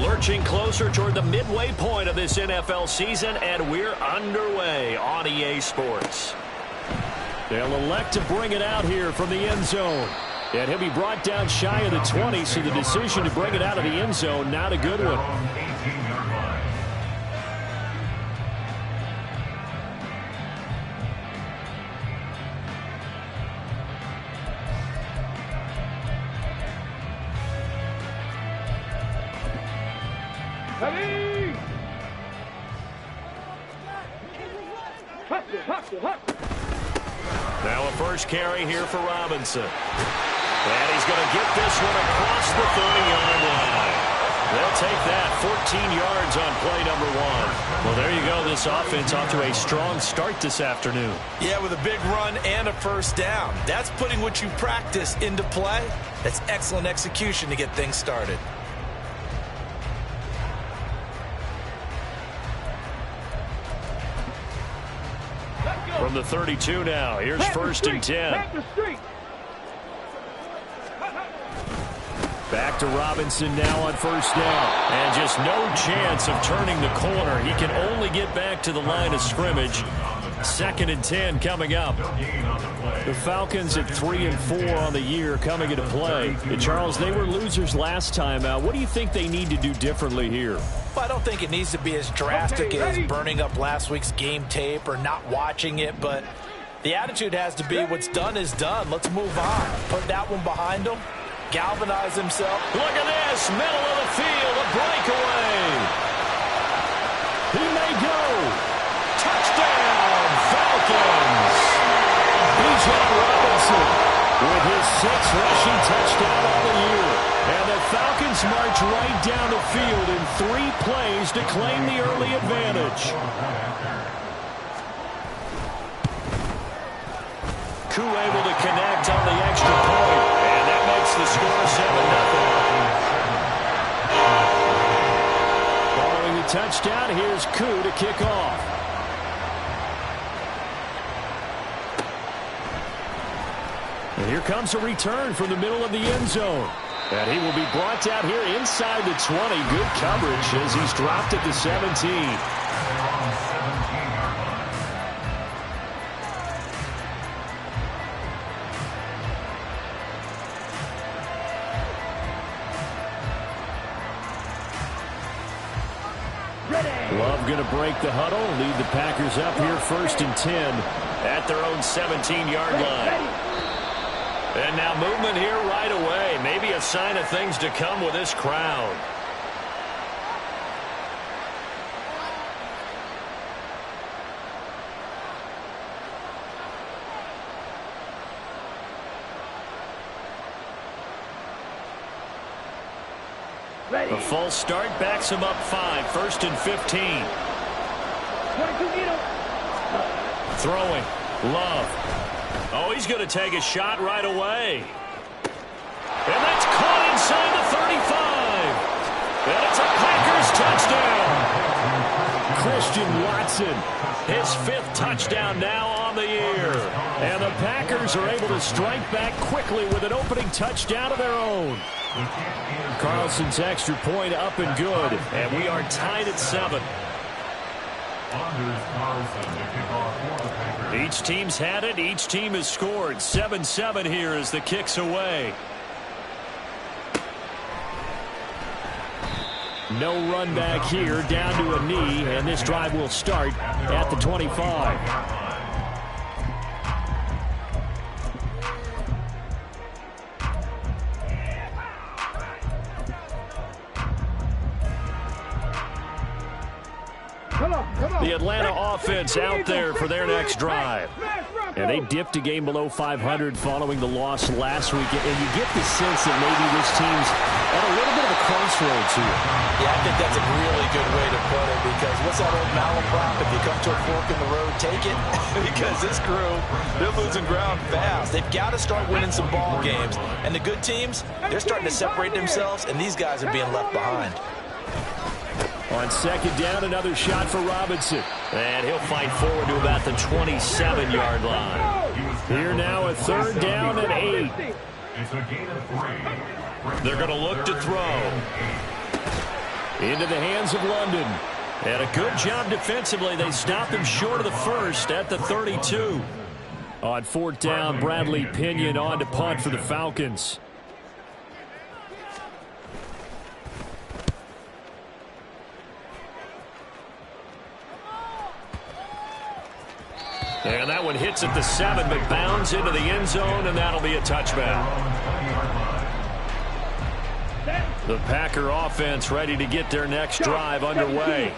Lurching closer toward the midway point of this NFL season, and we're underway on EA Sports. They'll elect to bring it out here from the end zone. And he'll be brought down shy of the 20, so the decision to bring it out of the end zone, not a good one. Now a first carry here for Robinson. And he's going to get this one across the 30-yard line. They'll take that 14 yards on play number 1. Well, there you go. This offense off to a strong start this afternoon. Yeah, with a big run and a first down. That's putting what you practice into play. That's excellent execution to get things started. From the 32 now, here's first and 10. Back to Robinson now on first down. And just no chance of turning the corner. He can only get back to the line of scrimmage. Second and 10 coming up. The Falcons at 3-4 on the year coming into play. And Charles, they were losers last time out. What do you think they need to do differently here? Well, I don't think it needs to be as drastic as burning up last week's game tape or not watching it, but the attitude has to be what's done is done. Let's move on. Put that one behind them. Galvanize himself. Look at this, middle of the field, a breakaway. He may go. Touchdown, Falcons. B.J. Robinson with his 6th rushing touchdown on the year. And the Falcons march right down the field in 3 plays to claim the early advantage. Koo able to connect on the extra point. And that makes the score 7-0. Following the touchdown, here's Koo to kick off. And here comes a return from the middle of the end zone. And he will be brought down here inside the 20. Good coverage as he's dropped at the 17. Love going to break the huddle, lead the Packers up here first and 10 at their own 17-yard line. And now movement here right away. Maybe a sign of things to come with this crowd. A false start backs him up 5, first and 15. Throwing, Love. Oh, he's going to take a shot right away. And that's caught inside the 35. And it's a Packers touchdown. Christian Watson, his 5th touchdown now on the year. And the Packers are able to strike back quickly with an opening touchdown of their own. Carlson's extra point up and good. And we are tied at 7. Each team's had it. Each team has scored. 7-7 here as the kick's away. No run back here, down to a knee, and this drive will start at the 25. The Atlanta offense out there for their next drive. And they dipped a game below 500 following the loss last week. And you get the sense that maybe this team's at a little bit of a crossroads here. Yeah, I think that's a really good way to put it, because what's that old malaprop? If you come to a fork in the road, take it. Because this crew, they're losing ground fast. They've got to start winning some ball games. And the good teams, they're starting to separate themselves, and these guys are being left behind. On second down, another shot for Robinson. And he'll fight forward to about the 27-yard line. Here now a third down and 8. They're going to look to throw. Into the hands of London. And a good job defensively. They stopped him short of the first at the 32. On fourth down, Bradley Pinion on to punt for the Falcons. And that one hits at the 7, but bounds into the end zone, and that'll be a touchback. The Packer offense ready to get their next drive underway.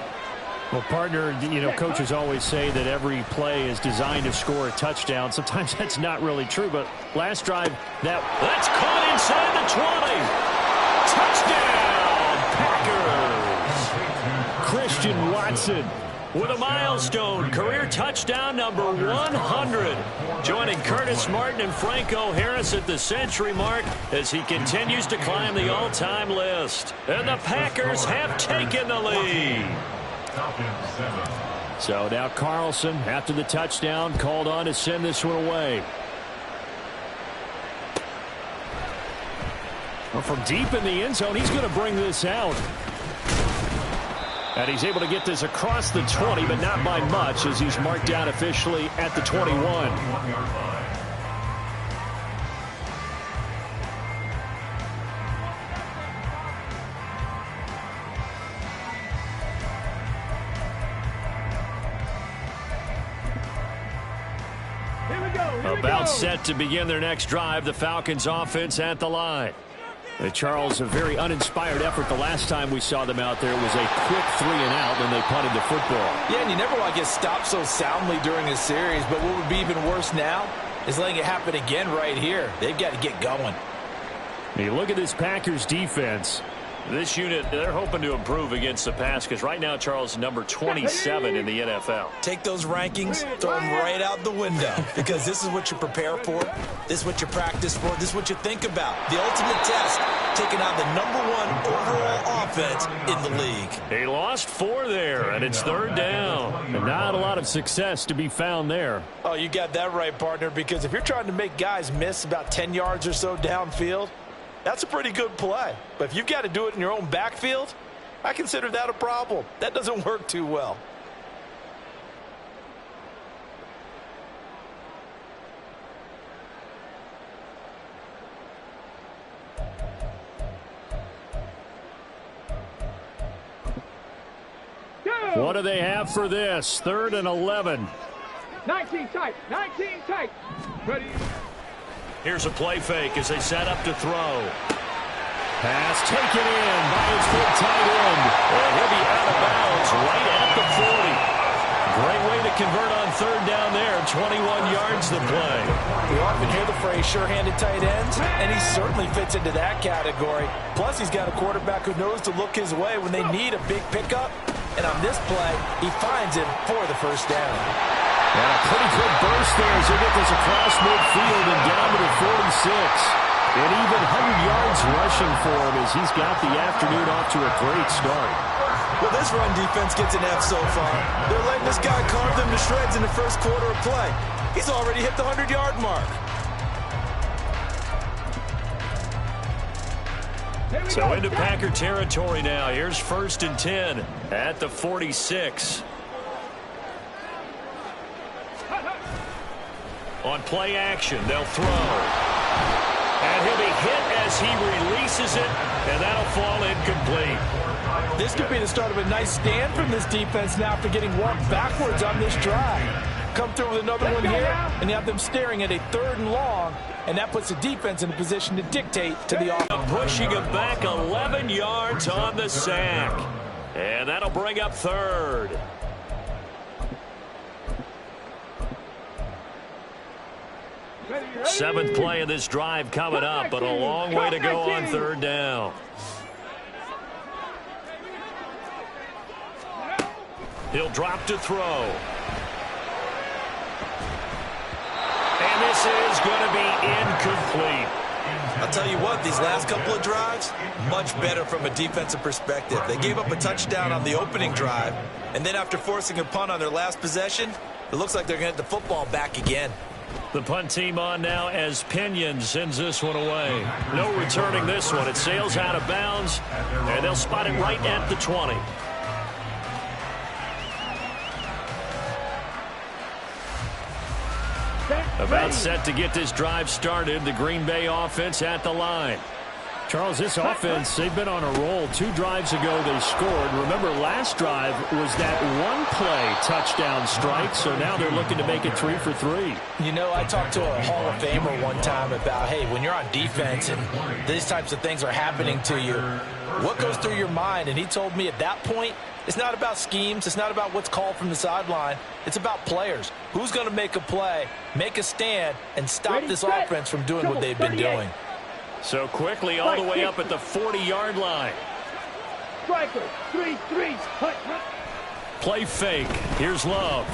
Well, partner, coaches always say that every play is designed to score a touchdown. Sometimes that's not really true, but last drive, that's caught inside the 20. Touchdown, Packers! Christian Watson with a milestone career touchdown number 100. Joining Curtis Martin and Franco Harris at the century mark as he continues to climb the all-time list. And the Packers have taken the lead. So now Carlson, after the touchdown, called on to send this one away. Well, from deep in the end zone, he's going to bring this out. And he's able to get this across the 20, but not by much, as he's marked down officially at the 21. About set to begin their next drive, the Falcons offense at the line. Charles, a very uninspired effort the last time we saw them out there. It was a quick 3 and out when they punted the football. Yeah, and you never want to get stopped so soundly during a series, but what would be even worse now is letting it happen again right here. They've got to get going. You look at this Packers defense. This unit, they're hoping to improve against the pass because right now, Charles, number 27 in the NFL. Take those rankings, throw them right out the window because this is what you prepare for. This is what you practice for. This is what you think about. The ultimate test, taking on the #1 overall offense in the league. They lost 4 there, and it's 3rd down. And not a lot of success to be found there. Oh, you got that right, partner, because if you're trying to make guys miss about 10 yards or so downfield, that's a pretty good play. But if you've got to do it in your own backfield, I consider that a problem. That doesn't work too well. What do they have for this? 3rd and 11. 19 tight. 19 tight. Ready. Here's a play fake as they set up to throw. Pass taken in by his full tight end. And he'll be out of bounds right at the 40. Great way to convert on 3rd down there. 21 yards the play. We often hear the phrase sure-handed tight ends, and he certainly fits into that category. Plus, he's got a quarterback who knows to look his way when they need a big pickup. And on this play, he finds him for the 1st down. And a pretty good burst there as they get this across midfield and down to the 46. And even 100 yards rushing for him as he's got the afternoon off to a great start. Well, this run defense gets an F so far. They're letting this guy carve them to shreds in the first quarter of play. He's already hit the 100-yard mark. So into Packer territory now. Here's 1st and 10 at the 46. On play action, they'll throw. And he'll be hit as he releases it, and that'll fall incomplete. This could be the start of a nice stand from this defense now after getting walked backwards on this drive. Come through with another one here, and you have them staring at a 3rd and long, and that puts the defense in a position to dictate to the offense. Pushing it back 11 yards on the sack. And that'll bring up 3rd. Seventh play of this drive coming up, but a long way to go on 3rd down. He'll drop to throw. And this is going to be incomplete. I'll tell you what, these last couple of drives, much better from a defensive perspective. They gave up a touchdown on the opening drive, and then after forcing a punt on their last possession, it looks like they're going to get the football back again. The punt team on now as Pinion sends this one away. No returning this one. It sails out of bounds, and they'll spot it right at the 20. About set to get this drive started. The Green Bay offense at the line. Charles, this offense, they've been on a roll. 2 drives ago they scored. Remember, last drive was that one-play touchdown strike, so now they're looking to make it 3 for 3. You know, I talked to a Hall of Famer one time about, hey, when you're on defense and these types of things are happening to you, what goes through your mind? And he told me at that point, it's not about schemes. It's not about what's called from the sideline. It's about players. Who's going to make a play, make a stand, and stop this offense from doing what they've been doing. So quickly all the way up at the 40-yard line. Striker, 3-3. Play fake. Here's Love.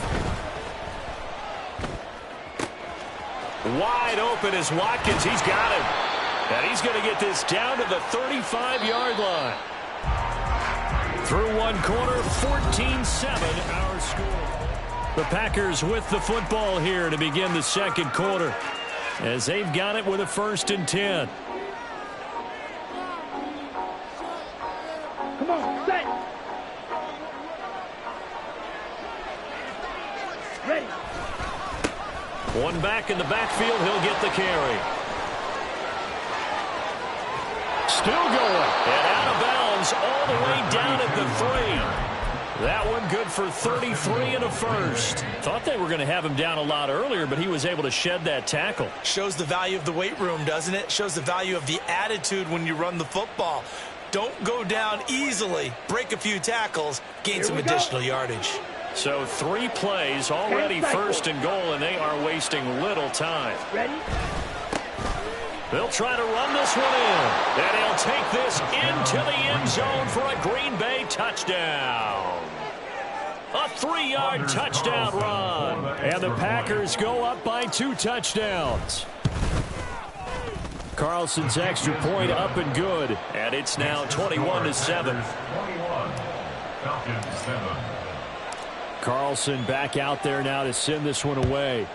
Wide open is Watkins. He's got him. And he's going to get this down to the 35-yard line. Through one quarter, 14-7 our score. The Packers with the football here to begin the second quarter, as they've got it with a 1st and 10. Come on, set. Ready. One back in the backfield. He'll get the carry. Still going. And out of bounds all the way down at the 3. That one good for 33 and a first. Thought they were going to have him down a lot earlier, but he was able to shed that tackle. Shows the value of the weight room, doesn't it? Shows the value of the attitude when you run the football. Don't go down easily. Break a few tackles. Gain some additional yardage. So 3 plays already 1st and goal, and they are wasting little time. Ready? They'll try to run this one in. And he'll take this into the end zone for a Green Bay touchdown. A 3-yard touchdown run. And the Packers go up by 2 touchdowns. Carlson's extra point up and good. And it's now 21-7. Carlson back out there now to send this one away.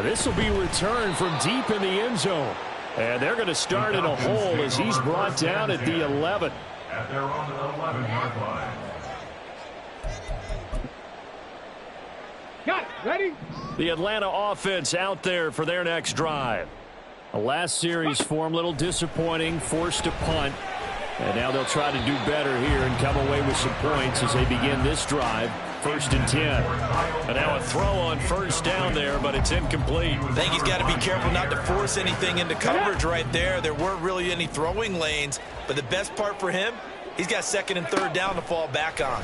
This will be returned from deep in the end zone. And they're going to start in a hole as he's brought down at the 11. At their own 11-yard line. Got it. Ready? The Atlanta offense out there for their next drive. A last series form, little disappointing, forced to punt. And now they'll try to do better here and come away with some points as they begin this drive. 1st and 10. And now a throw on 1st down there, but it's incomplete. I think he's got to be careful not to force anything into coverage right there. There weren't really any throwing lanes, but the best part for him, he's got 2nd and 3rd down to fall back on.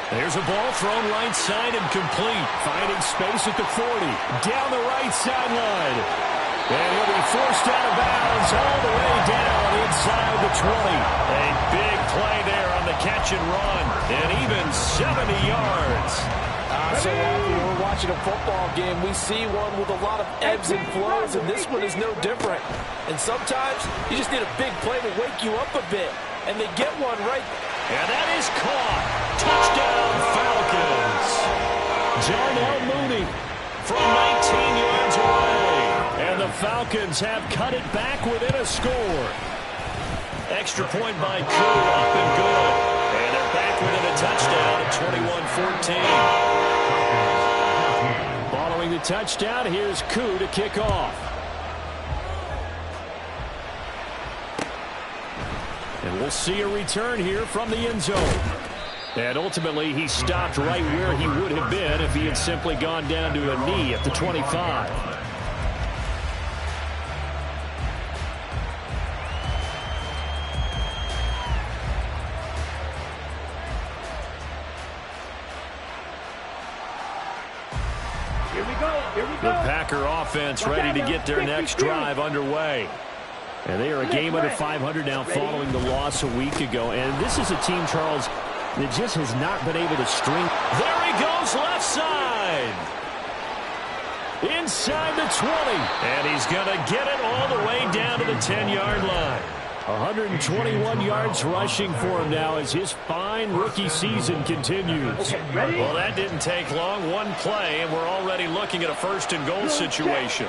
There's a ball thrown right side and complete. Finding space at the 40. Down the right sideline. And he'll be forced out of bounds all the way down inside the 20. A big play there on the catch and run. And even 70 yards. So often when we're watching a football game, we see one with a lot of ebbs and flows, and this one is no different. And sometimes you just need a big play to wake you up a bit. And they get one right. And that is caught. Touchdown Falcons. Darnell Mooney from 19 yards away. And the Falcons have cut it back within a score. Extra point by Koo, up and good. And they're back within a touchdown at 21-14. Following the touchdown, here's Koo to kick off. And we'll see a return here from the end zone. And ultimately, he stopped right where he would have been if he had simply gone down to a knee at the 25. The Packer offense ready to get their next drive underway. And they are a game under 500 now following the loss a week ago. And this is a team, Charles, that just has not been able to string. There he goes, left side. Inside the 20. And he's going to get it all the way down to the 10-yard line. 121 yards rushing for him now as his fine rookie season continues. Well, that didn't take long. One play, and we're already looking at a 1st and goal situation.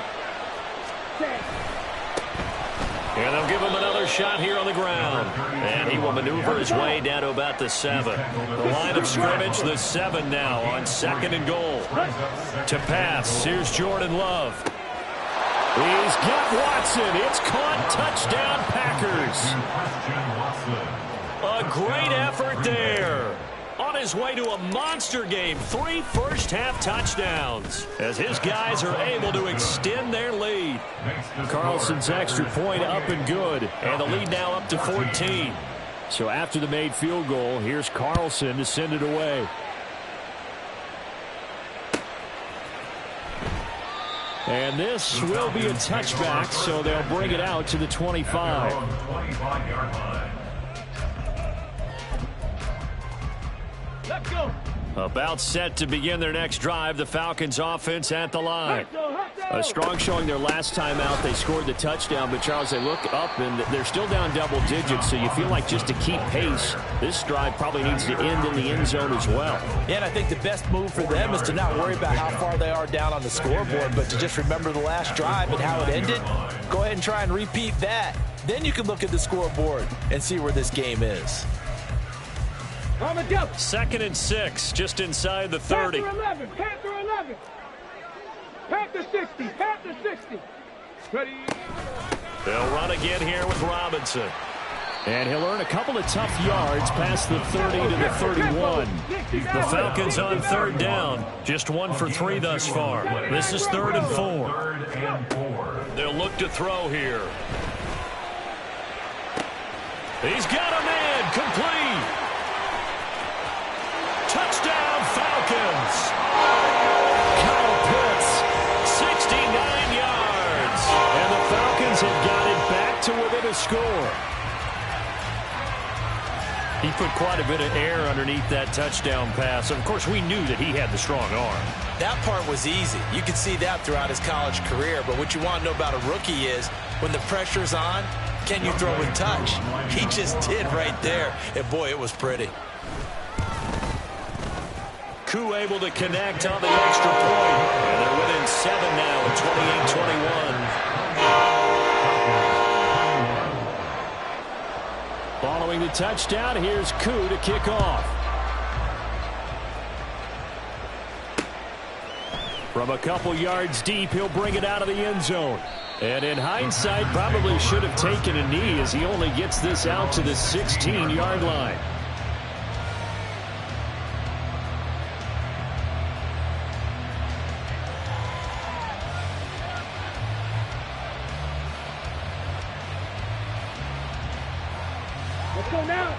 And they'll give him another shot here on the ground. And he will maneuver his way down to about the 7. The line of scrimmage, the 7 now on 2nd and goal. To pass, here's Jordan Love. He's got Watson. It's caught. Touchdown, Packers. A great effort there. On his way to a monster game. 3 first-half touchdowns as his guys are able to extend their lead. Carlson's extra point up and good. And the lead now up to 14. So after the made field goal, here's Carlson to send it away. And this will be a touchback, so they'll bring it out to the 25. Let's go. About set to begin their next drive. The Falcons offense at the line. A strong showing their last time out. They scored the touchdown, but Charles, they look up and they're still down double digits, so you feel like just to keep pace, this drive probably needs to end in the end zone as well. Yeah, and I think the best move for them is to not worry about how far they are down on the scoreboard, but to just remember the last drive and how it ended. Go ahead and try and repeat that. Then you can look at the scoreboard and see where this game is. 2nd and 6, just inside the 30. Panther 11, Panther 11. Panther 60, Panther 60. Ready. They'll run again here with Robinson. And he'll earn a couple of tough yards past the 30 to the 31. The Falcons on 3rd down. Just 1 for 3 thus far. This is 3rd and 4. They'll look to throw here. He's got a man. Complete. Touchdown, Falcons. Kyle Pitts, 69 yards. And the Falcons have got it back to within a score. He put quite a bit of air underneath that touchdown pass. Of course, we knew that he had the strong arm. That part was easy. You could see that throughout his college career. But what you want to know about a rookie is when the pressure's on, can you throw in touch? He just did right there. And, boy, it was pretty. Koo able to connect on the extra point. And they're within 7 now at 28-21. Following the touchdown, here's Koo to kick off. From a couple yards deep, he'll bring it out of the end zone. And in hindsight, probably should have taken a knee as he only gets this out to the 16-yard line.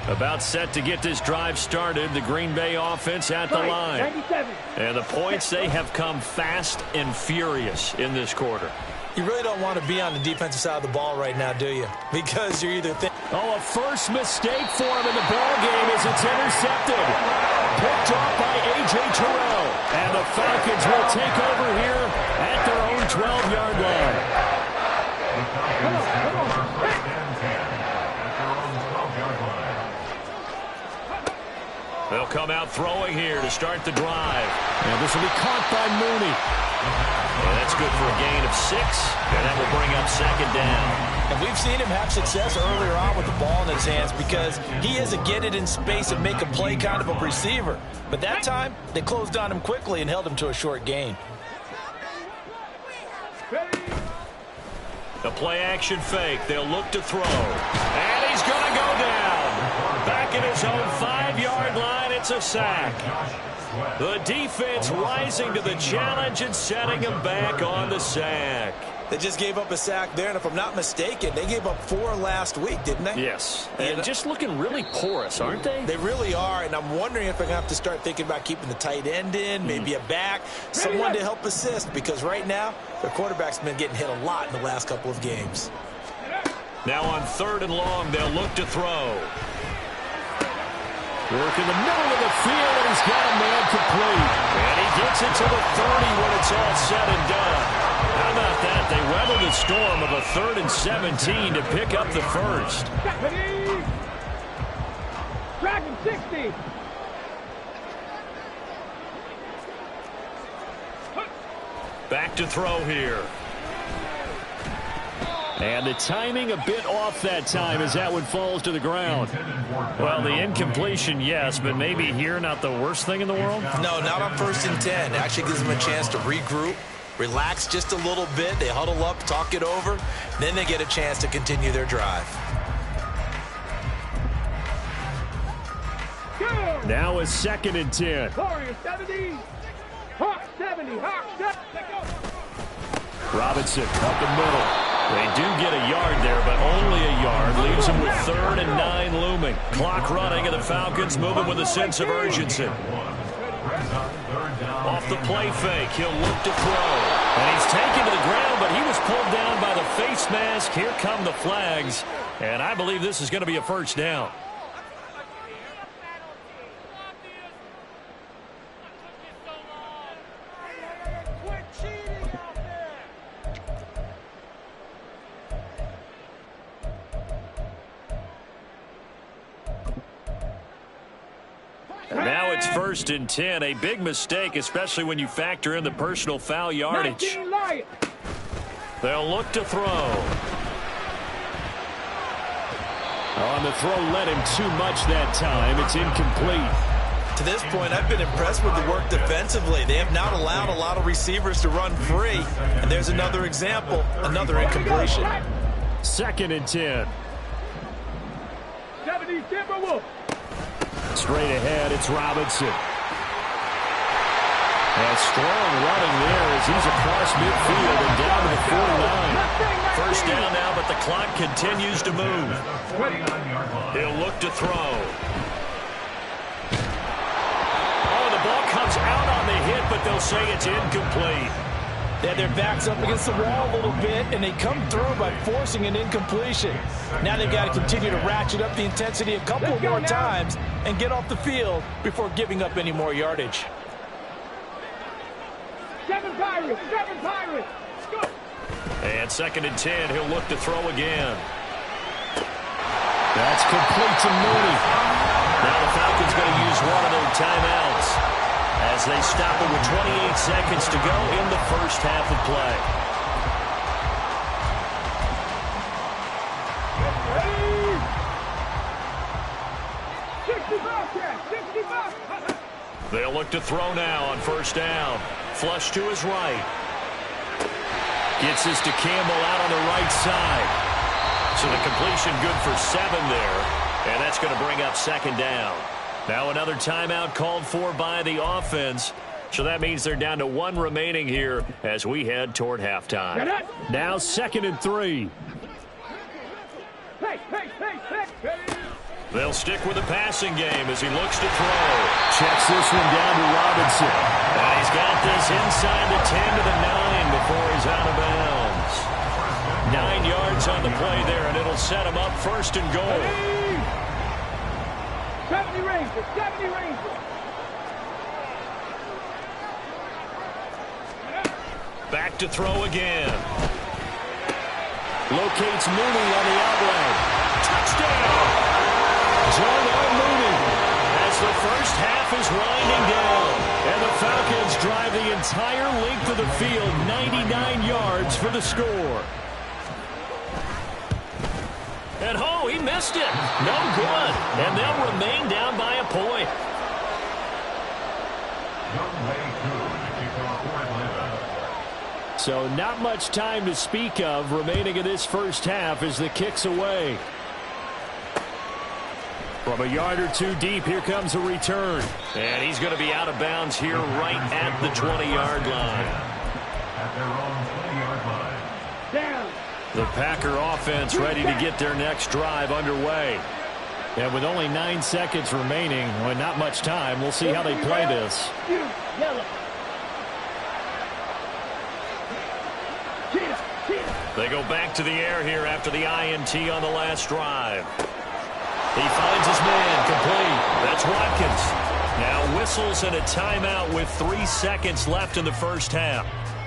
About set to get this drive started. The Green Bay offense at the line. 97. And the points, they have come fast and furious in this quarter. You really don't want to be on the defensive side of the ball right now, do you? Because you're either a first mistake for him in the ball game as it's intercepted. Picked off by A.J. Terrell. And the Falcons will take over here at their own 12-yard line. Come on. They'll come out throwing here to start the drive. And this will be caught by Mooney. And that's good for a gain of 6. And that will bring up 2nd down. And we've seen him have success earlier on with the ball in his hands because he is a get it in space and make a play kind of a receiver. But that time, they closed on him quickly and held him to a short gain. The play action fake. They'll look to throw. And he's going to go down. Back at his own 5-yard line, it's a sack. The defense rising to the challenge and setting him back on the sack. They just gave up a sack there, and if I'm not mistaken, they gave up 4 last week, didn't they? Yes. And just looking really porous, aren't they? They really are, and I'm wondering if they're going to have to start thinking about keeping the tight end in, maybe a back, someone to help assist, because right now, their quarterback's been getting hit a lot in the last couple of games. Now on 3rd and long, they'll look to throw. Work in the middle of the field, and he's got a man complete. And he gets it to the 30 when it's all said and done. How about that but they weather the storm of a 3rd and 17 to pick up the first. Dragon 60. Back to throw here. And the timing a bit off that time as that one falls to the ground. Well, the incompletion, yes, but maybe here not the worst thing in the world? No, not on 1st and 10. Actually gives them a chance to regroup, relax just a little bit. They huddle up, talk it over. Then they get a chance to continue their drive. Now a 2nd and 10. Warriors 70. Hawk 70. Hawk 70. Robinson up the middle. They do get a yard there, but only a yard. Leaves them with 3rd and 9 looming. Clock running, and the Falcons moving with a sense of urgency. Off the play fake, he'll look to throw. And he's taken to the ground, but he was pulled down by the face mask. Here come the flags, and I believe this is going to be a first down. Now it's 1st and 10. A big mistake, especially when you factor in the personal foul yardage. They'll look to throw. On the throw, let him too much that time. It's incomplete. To this point, I've been impressed with the work defensively. They have not allowed a lot of receivers to run free. And there's another example, another incompletion. 2nd and 10. 70 Timberwolves. Straight ahead, it's Robinson. And strong running there as he's across midfield and down to the 49. First down now, but the clock continues to move. He'll look to throw. Oh, the ball comes out on the hit, but they'll say it's incomplete. They had their backs up against the wall a little bit, and they come through by forcing an incompletion. Now they've got to continue to ratchet up the intensity a couple more times and get off the field before giving up any more yardage. 7 Pirates. 7 Pirates. Go. And 2nd and 10, he'll look to throw again. That's complete to Mooney. Now the Falcons going to use one of their timeouts as they stop it with 28 seconds to go in the first half of play. They'll look to throw now on 1st down. Flush to his right. Gets this to Campbell out on the right side. So the completion good for 7 there. And that's going to bring up 2nd down. Now another timeout called for by the offense. So that means they're down to 1 remaining here as we head toward halftime. Now 2nd and 3. They'll stick with the passing game as he looks to throw. Checks this one down to Robinson. And he's got this inside the 10 to the 9 before he's out of bounds. 9 yards on the play there, and it'll set him up 1st and goal. 70 Rangers. 70 Rangers. Back to throw again. Locates Mooney on the outlet. Touchdown! Darnell Mooney. As the first half is winding down. And the Falcons drive the entire length of the field, 99 yards for the score. And oh, he missed it. No good. And they'll remain down by a point. So not much time to speak of remaining in this first half as the kick's away. From a yard or 2 deep, here comes a return. And he's going to be out of bounds here right at the 20-yard line. At their own 20-yard line. Down. The Packer offense ready to get their next drive underway. And with only 9 seconds remaining, well, not much time, we'll see how they play this. Yellow. They go back to the air here after the INT on the last drive. He finds his man complete. That's Watkins. Now whistles and a timeout with 3 seconds left in the first half.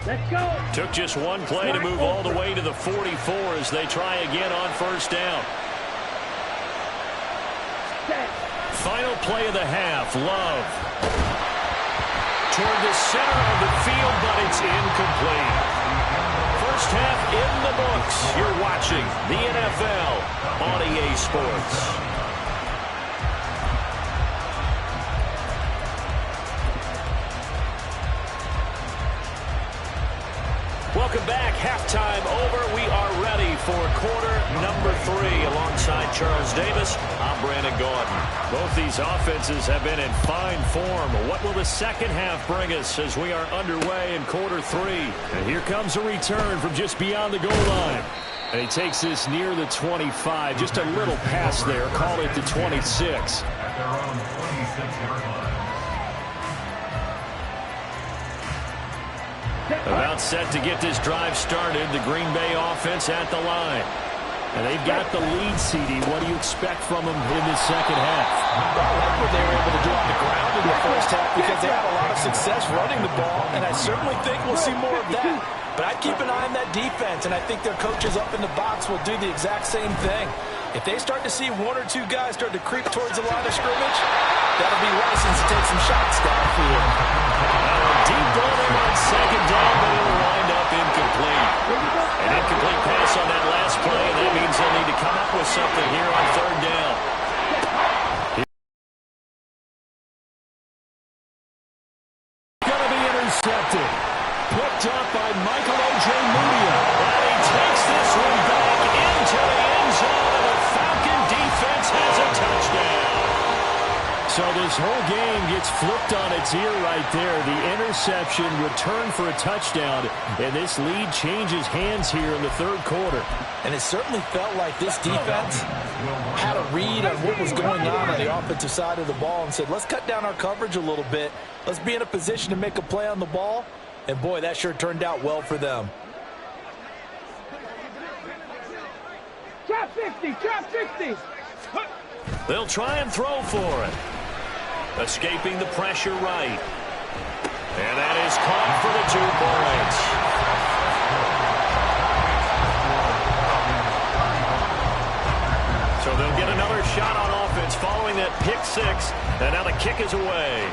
Let's go. Took just one play to move all the way to the 44 as they try again on first down. Final play of the half. Love. Toward the center of the field, but it's incomplete. First half in the books. You're watching the NFL on EA Sports. Welcome back. Halftime over. We are ready for quarter number 3. Alongside Charles Davis, I'm Brandon Gordon. Both these offenses have been in fine form. What will the second half bring us as we are underway in quarter 3? And here comes a return from just beyond the goal line. And he takes this near the 25. Just a little pass there. Call it the 26. At their own 26-yard line. About set to get this drive started. The Green Bay offense at the line. And they've got the lead, CD. What do you expect from them in this second half? Well, I like what they were able to do on the ground in the first half because they had a lot of success running the ball, and I certainly think we'll see more of that. But I'd keep an eye on that defense, and I think their coaches up in the box will do the exact same thing. If they start to see one or two guys start to creep towards the line of scrimmage, that'll be license to take some shots downfield. Deep ball there on second down, but it'll wind up incomplete. An incomplete pass on that last play, and that means they'll need to come up with something here on third down. Going to be intercepted. Picked up by Michael Ojemudia. And he takes this one back into the end zone, and the Falcon defense has a touchdown. So this whole game gets flipped on its ear right there. The interception returned for a touchdown, and this lead changes hands here in the third quarter. And it certainly felt like this defense had a read on what was going on the offensive side of the ball and said, let's cut down our coverage a little bit. Let's be in a position to make a play on the ball. And, boy, that sure turned out well for them. Trap 60, trap 60. They'll try and throw for it. Escaping the pressure right. And that is caught for the 2 points. So they'll get another shot on offense following that pick 6. And now the kick is away.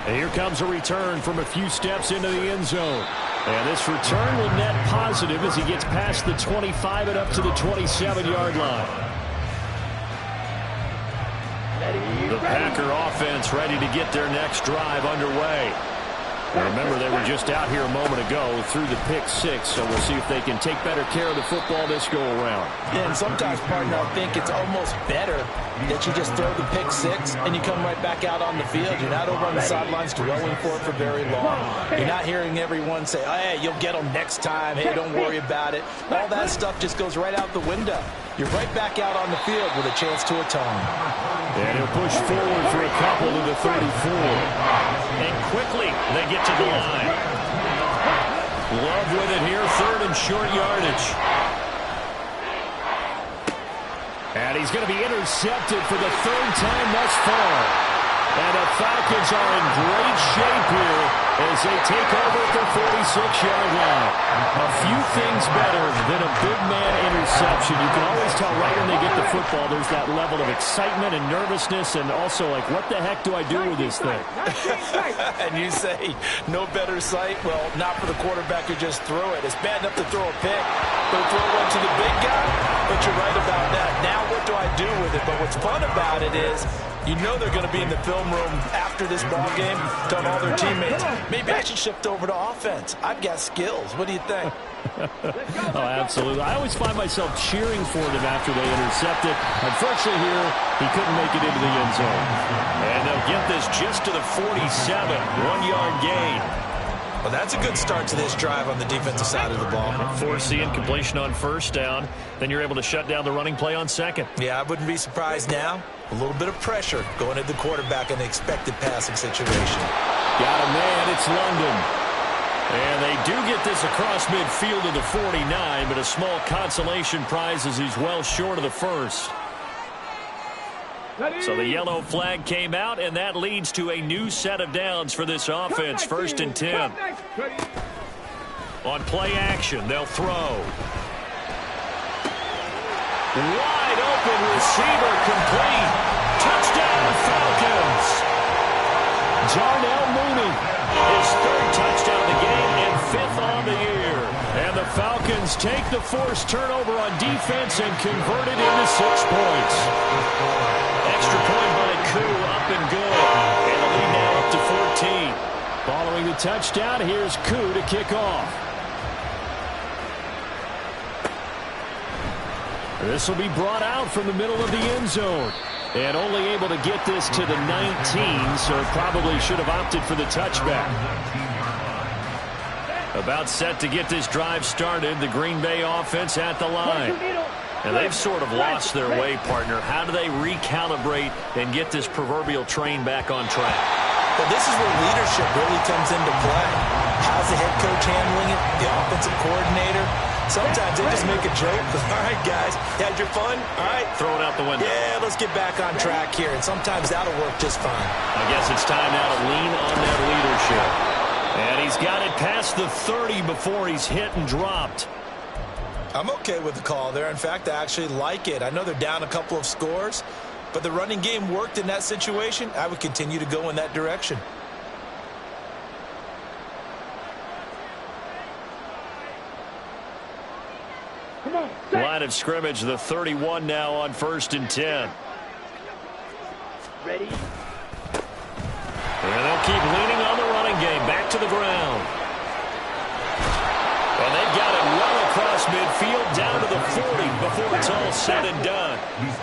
And here comes a return from a few steps into the end zone. And this return will net positive as he gets past the 25 and up to the 27-yard line. The Packer offense ready to get their next drive underway. And remember, they were just out here a moment ago through the pick 6, so we'll see if they can take better care of the football this go-around. Yeah, and sometimes, partner, I think it's almost better that you just throw the pick 6 and you come right back out on the field. You're not over on the sidelines dwelling for it for very long. You're not hearing everyone say, oh, hey, you'll get them next time. Hey, don't worry about it. All that stuff just goes right out the window. You're right back out on the field with a chance to atone. And he'll push forward for a couple to the 34. And quickly they get to the line. Love with it here, third and short yardage. And he's going to be intercepted for the 3rd time thus far. And the Falcons are in great shape here as they take over at the 46-yard line. A few things better than a big man interception. You can always tell right when they get the football, there's that level of excitement and nervousness and also like, what the heck do I do with this thing? And you say, no better sight? Well, not for the quarterback who just threw it. It's bad enough to throw a pick, but throw one to the big guy? But you're right about that. Now what do I do with it? But what's fun about it is, you know they're going to be in the film room after this ball game, telling all their teammates, maybe I should shift over to offense. I've got skills. What do you think? Oh, absolutely. I always find myself cheering for them after they intercept it. Unfortunately here, he couldn't make it into the end zone. And they'll get this just to the 47, 1-yard gain. Well, that's a good start to this drive on the defensive side of the ball. Force the incompletion on first down. Then you're able to shut down the running play on second. Yeah, I wouldn't be surprised now. A little bit of pressure going at the quarterback in the expected passing situation. Got a man, it's London. And they do get this across midfield to the 49, but a small consolation prize as he's well short of the first. So the yellow flag came out, and that leads to a new set of downs for this offense. 1st and 10. On play action, they'll throw. Wide open receiver, complete. Touchdown, Falcons. Darnell Mooney, his 3rd touchdown of the game and 5th on the year. And the Falcons take the forced turnover on defense and convert it into 6 points. Extra point by Koo, up and good. And the lead now up to 14. Following the touchdown, here's Koo to kick off. This will be brought out from the middle of the end zone. And only able to get this to the 19, so probably should have opted for the touchback. About set to get this drive started, the Green Bay offense at the line. And they've sort of lost their way, partner. How do they recalibrate and get this proverbial train back on track? Well, this is where leadership really comes into play. How's the head coach handling it? The offensive coordinator? Sometimes they just make a joke. All right, guys, had your fun? All right. Throw it out the window. Yeah, let's get back on track here. And sometimes that'll work just fine. I guess it's time now to lean on that leadership. And he's got it past the 30 before he's hit and dropped. I'm okay with the call there. In fact, I actually like it. I know they're down a couple of scores, but the running game worked in that situation. I would continue to go in that direction. Line of scrimmage, the 31 now on 1st and 10. Ready? And they'll keep leaning on the running game. Back to the ground. And they've got it well across midfield down to the 40 before it's all said and done.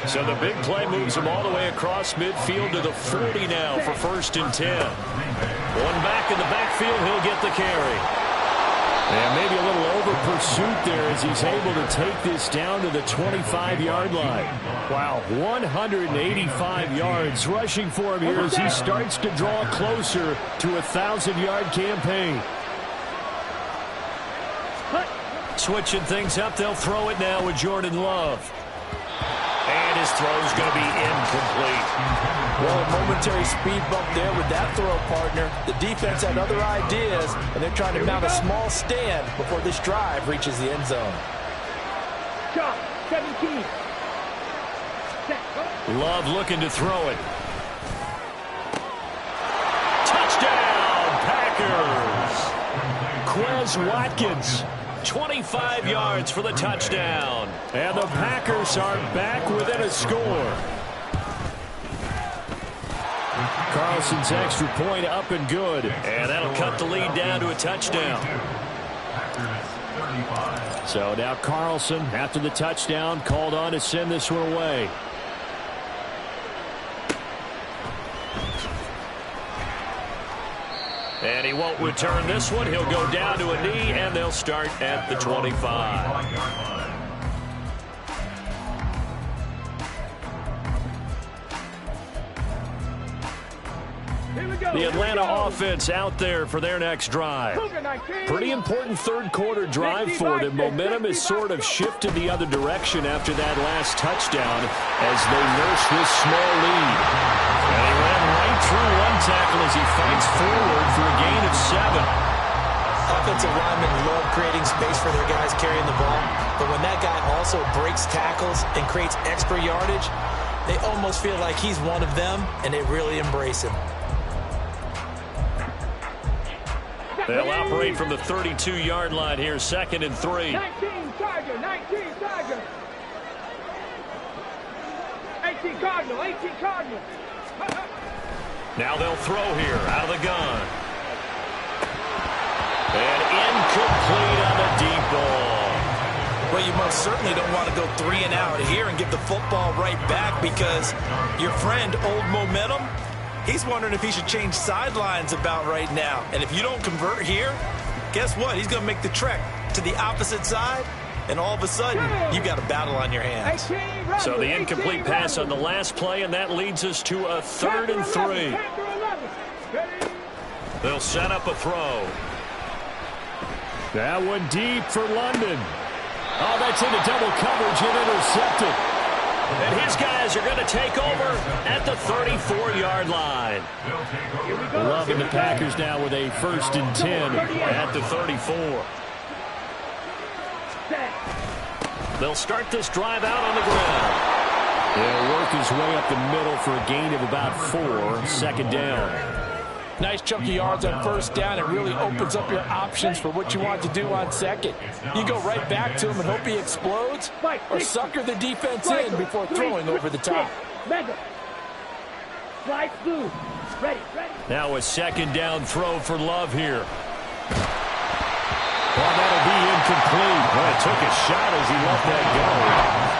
So the big play moves them all the way across midfield to the 40 now for 1st and 10. One back in the backfield, he'll get the carry. And maybe a little over pursuit there as he's able to take this down to the 25-yard line. Wow, 185 yards rushing for him here as he starts to draw closer to a 1,000-yard campaign. Switching things up, they'll throw it now with Jordan Love. And his throw's going to be incomplete. Well, a momentary speed bump there with that throw, partner. The defense had other ideas, and they're trying to mount a small stand before this drive reaches the end zone. Shot, 17. Love looking to throw it. Touchdown, Packers! Quez Watkins, 25 yards for the touchdown. And the Packers are back within a score. Carlson's extra point up and good. And that'll cut the lead down to a touchdown. So now Carlson, after the touchdown, called on to send this one away. And he won't return this one. He'll go down to a knee, and they'll start at the 25. The Atlanta offense out there for their next drive. Pretty important third-quarter drive for them. Momentum has sort of shifted the other direction after that last touchdown as they nurse this small lead. And he ran right through one tackle as he fights forward for a gain of 7. Offensive linemen love creating space for their guys carrying the ball, but when that guy also breaks tackles and creates extra yardage, they almost feel like he's one of them, and they really embrace him. They'll operate from the 32-yard line here, 2nd and 3. 19 Tiger, 19 Tiger. 18 Cardinal, 18 Cardinal. Now they'll throw here, out of the gun. And incomplete on the deep ball. Well, you most certainly don't want to go 3 and out here and give the football right back because your friend, Old Momentum, he's wondering if he should change sidelines about right now. And if you don't convert here, guess what? He's going to make the trek to the opposite side, and all of a sudden, you've got a battle on your hands. So the incomplete pass on the last play, and that leads us to a 3rd and 3. They'll set up a throw. That one deep for London. Oh, that's into double coverage and intercepted. And his guys are going to take over at the 34-yard line. Loving the Packers now with a 1st and 10 at the 34. They'll start this drive out on the ground. He'll work his way up the middle for a gain of about 4. 2nd down. Nice chunk of yards on 1st down. It really opens up your options for what you want to do on 2nd. You go right back to him and hope he explodes, or sucker the defense in before throwing over the top. Now a 2nd down throw for Love here. Well, that'll be incomplete. Well, it took a shot as he let that go.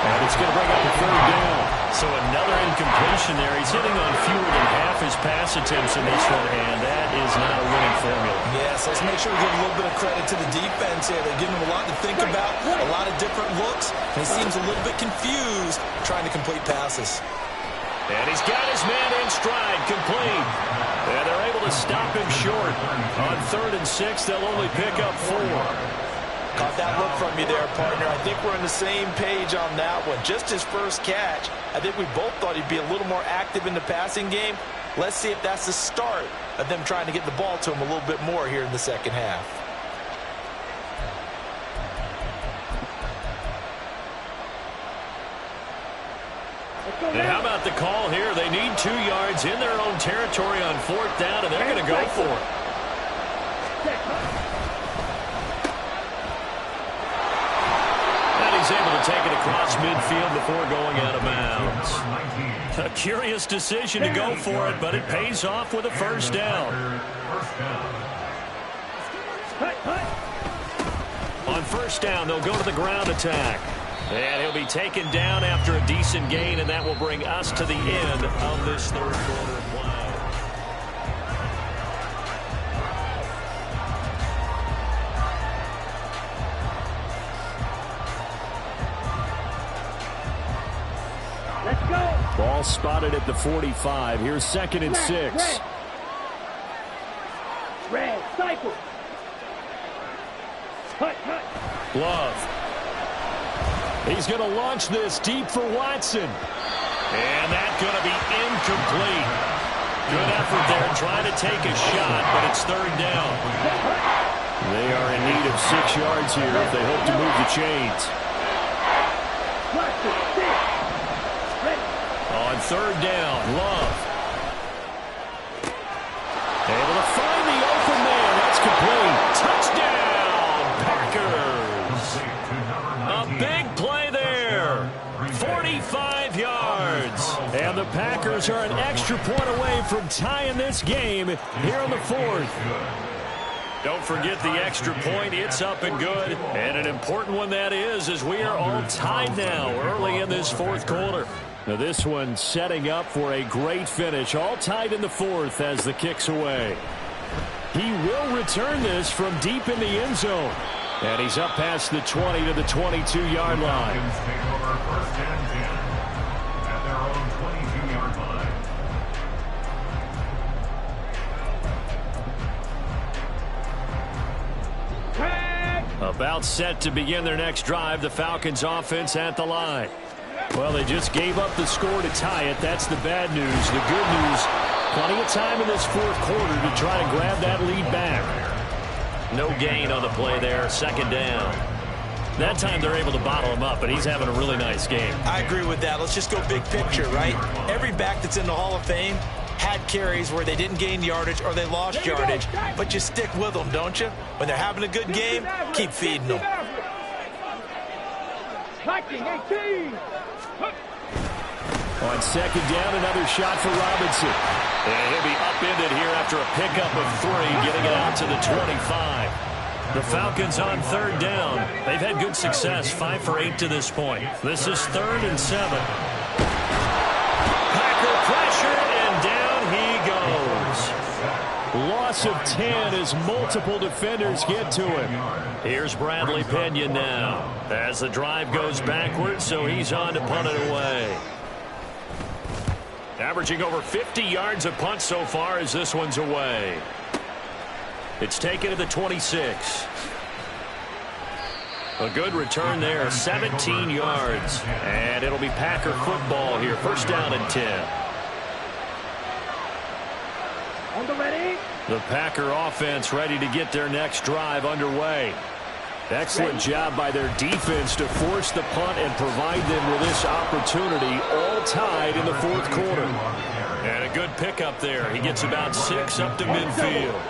And it's going to bring up a 3rd down. So another incompletion there. He's hitting on fewer than half his pass attempts in this one, and that is not a winning formula. Yes, let's make sure we give a little bit of credit to the defense here. They're giving him a lot to think about, a lot of different looks, and he seems a little bit confused trying to complete passes. And he's got his man in stride, complete. And they're able to stop him short. On 3rd and 6, they'll only pick up 4. Caught that look from you there, partner. I think we're on the same page on that one. Just his first catch, I think we both thought he'd be a little more active in the passing game. Let's see if that's the start of them trying to get the ball to him a little bit more here in the 2nd half. And how about the call here? They need 2 yards in their own territory on 4th down, and they're going to go for it. And he's able to take it across midfield before going out of bounds. A curious decision to go for it, but it pays off with a 1st down. On 1st down, they'll go to the ground attack. And he'll be taken down after a decent gain, and that will bring us to the end of this 3rd quarter play. Let's go. Ball spotted at the 45. Here's 2nd and 6. Red, cycle. Cut. Love. He's going to launch this deep for Watson. And that's going to be incomplete. Good effort there trying to take a shot, but it's 3rd down. They are in need of 6 yards here if they hope to move the chains. On 3rd down, Love. Able to find the open man. That's complete. Touchdown, Packers. A big play there. 45 yards. And the Packers are an extra point away from tying this game here in the 4th. Don't forget the extra point. It's up and good. And an important one that is, as we are all tied now early in this 4th quarter. Now this one setting up for a great finish. All tied in the 4th as the kick's away. He will return this from deep in the end zone. And he's up past the 20 to the 22-yard line. Take over 1st and 10 at their own 22-yard line. About set to begin their next drive. The Falcons offense at the line. Well, they just gave up the score to tie it. That's the bad news. The good news, plenty of time in this 4th quarter to try to grab that lead back. No gain on the play there. 2nd down. That time they're able to bottle him up, but he's having a really nice game. I agree with that. Let's just go big picture, right? Every back that's in the Hall of Fame had carries where they didn't gain yardage or they lost yardage, but you stick with them, don't you? When they're having a good game, keep feeding them. Liking 18. On 2nd down, another shot for Robinson. And he'll be upended here after a pickup of 3, getting it out to the 25. The Falcons on 3rd down. They've had good success, 5 for 8 to this point. This is 3rd and 7. Packer pressure, and down he goes. Loss of 10 as multiple defenders get to him. Here's Bradley Pinion now as the drive goes backwards, so he's on to punt it away. Averaging over 50 yards a punt so far as this one's away. It's taken to the 26. A good return there, 17 yards. And it'll be Packer football here. First down and 10. On the ready. The Packer offense ready to get their next drive underway. Excellent job by their defense to force the punt and provide them with this opportunity, all tied in the fourth quarter. And a good pickup there. He gets about 6 up to midfield.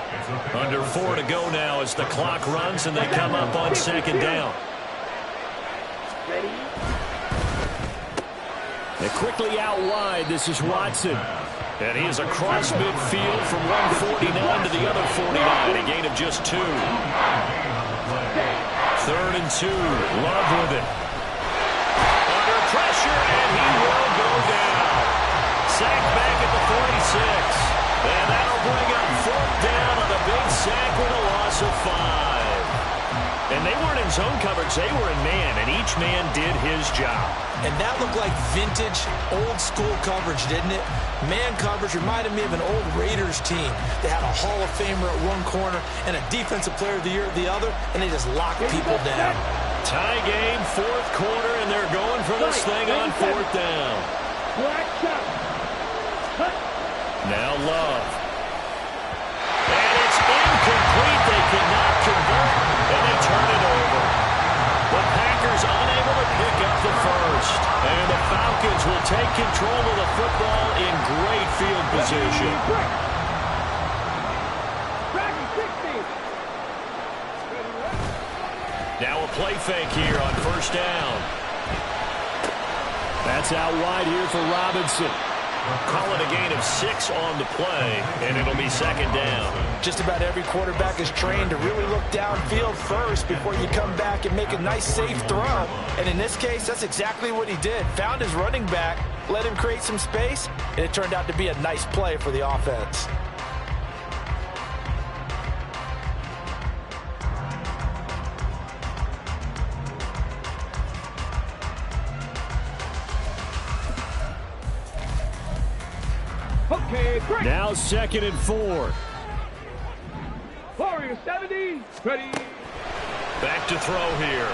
Under 4 to go now as the clock runs and they come up on second down. And quickly out wide, this is Watson. And he is across midfield from 149 to the other 49, a gain of just 2. 3rd and 2, Love with it. Under pressure, and he will go down. Sacked back at the 46. And that'll bring up 4th down on the big sack with a loss of 5. And they weren't in zone coverage, they were in man, and each man did his job. And that looked like vintage, old-school coverage, didn't it? Man coverage reminded me of an old Raiders team. They had a Hall of Famer at one corner and a Defensive Player of the Year at the other, and they just locked people down. Tie game, 4th quarter, and they're going for this thing on 4th down. Now Love. And it's incomplete. They cannot convert, and they turn it over. The Packers unable to pick up the first. And the Falcons will take control of the football in great field position. Now a play fake here on first down. That's out wide here for Robinson. Call it a gain of 6 on the play, and it'll be second down. Just about every quarterback is trained to really look downfield first before you come back and make a nice, safe throw. And in this case, that's exactly what he did. Found his running back, let him create some space, and it turned out to be a nice play for the offense. Okay, great. Now 2nd and 4. Warrior 70. Ready. Back to throw here.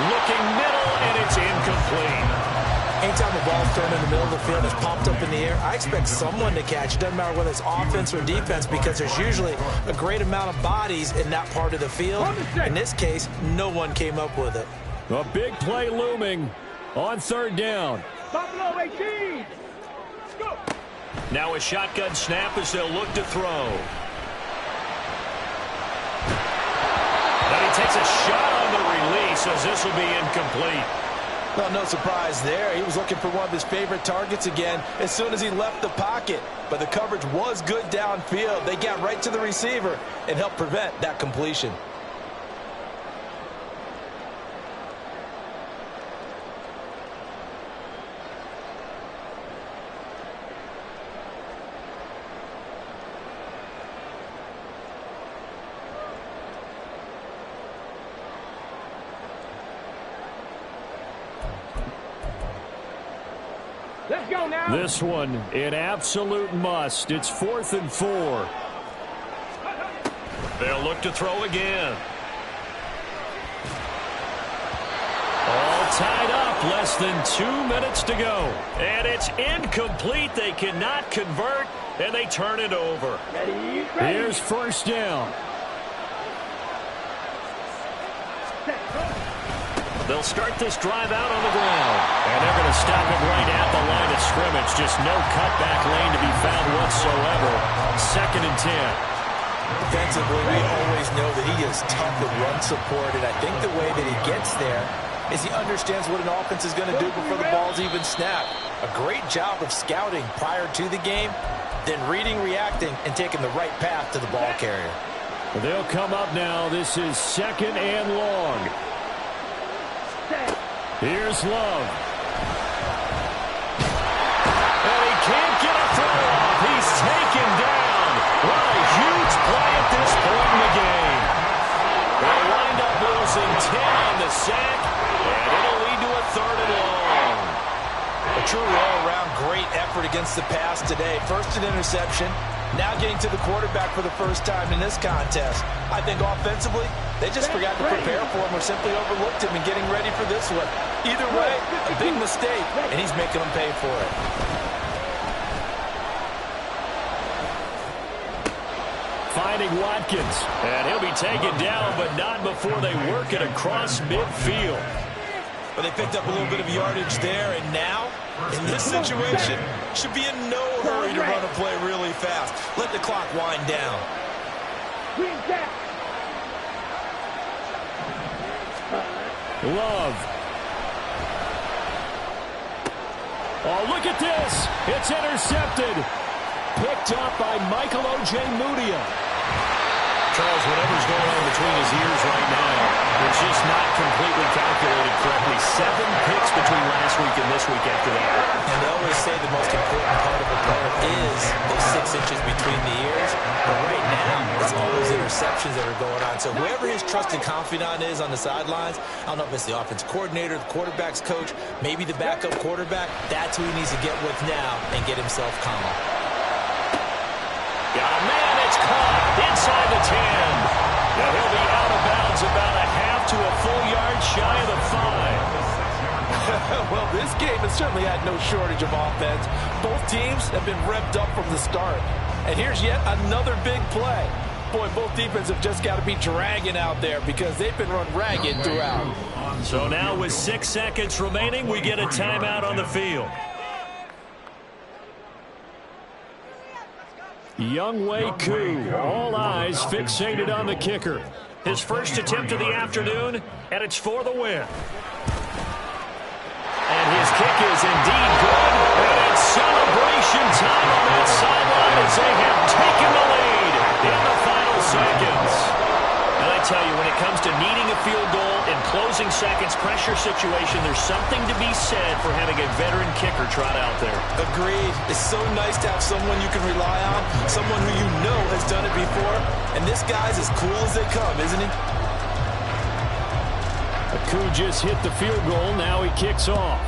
Looking middle, and it's incomplete. Anytime a ball's thrown in the middle of the field, it's popped up in the air, I expect someone to catch. It doesn't matter whether it's offense or defense because there's usually a great amount of bodies in that part of the field. In this case, no one came up with it. A big play looming on 3rd down. Buffalo 18. Go. Now a shotgun snap as they'll look to throw. And he takes a shot on the release as this will be incomplete. Well, no surprise there. He was looking for one of his favorite targets again as soon as he left the pocket. But the coverage was good downfield. They got right to the receiver and helped prevent that completion. Let's go now. This one, an absolute must. It's 4th and 4. They'll look to throw again. All tied up, less than 2 minutes to go. And it's incomplete. They cannot convert, and they turn it over. Ready. Here's first down. They'll start this drive out on the ground. And they're going to stop it right at the line of scrimmage. Just no cutback lane to be found whatsoever. 2nd and 10. Defensively, we always know that he is tough with run support, and I think the way that he gets there is he understands what an offense is going to do before the ball's even snapped. A great job of scouting prior to the game, then reading, reacting, and taking the right path to the ball carrier. They'll come up now. This is 2nd and long. Here's Love. And he can't get a throw off. He's taken down. What a huge play at this point in the game. They'll wind up losing 10 on the sack, and it'll lead to a 3rd and long. A truly all-around great effort against the pass today. First an interception, Now getting to the quarterback for the first time in this contest. I think offensively, they just forgot to prepare for him or simply overlooked him in getting ready for this one. Either way, a big mistake, and he's making them pay for it. Finding Watkins, and he'll be taken down, but not before they work it across midfield. But they picked up a little bit of yardage there, and now, in this situation, should be in no hurry to run a play really fast. Let the clock wind down. Love. Oh, look at this. It's intercepted. Picked up by Michael Ojemudia. Charles, whatever's going on between his ears right now, it's just not completely calculated correctly. 7 picks between last week and this week after that. And they always say the most important part of a player is those 6 inches between the ears. But right now, it's all those interceptions that are going on. So whoever his trusted confidant is on the sidelines, I don't know if it's the offense coordinator, the quarterback's coach, maybe the backup quarterback, that's who he needs to get with now and get himself calm. Got a man, it's caught inside the 10. And he'll be out of bounds about a half to a full yard shy of the 5. Well, this game has certainly had no shortage of offense. Both teams have been revved up from the start. And here's yet another big play. Boy, both defenses have just got to be dragging out there because they've been run ragged throughout. So now with 6 seconds remaining, we get a timeout on the field. Younghoe Koo, all eyes fixated on the kicker. His first attempt of the afternoon, and it's for the win. And his kick is indeed good, and it's celebration time on that sideline as they have taken the lead in the final seconds. And I tell you, when it comes to needing a field goal in closing seconds, pressure situation, there's something to be said for having a veteran kicker trot out there. Agreed. It's so nice to have someone you can rely on, someone who you know has done it before. And this guy's as cool as they come, isn't he? Koo just hit the field goal. Now he kicks off.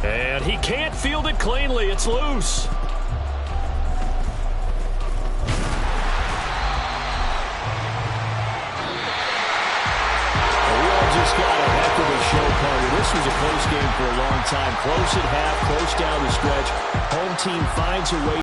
And he can't field it cleanly. It's loose. Just got a heck of a show, Carter. This was a close game for a long time. Close at half, close down the stretch. Home team finds a way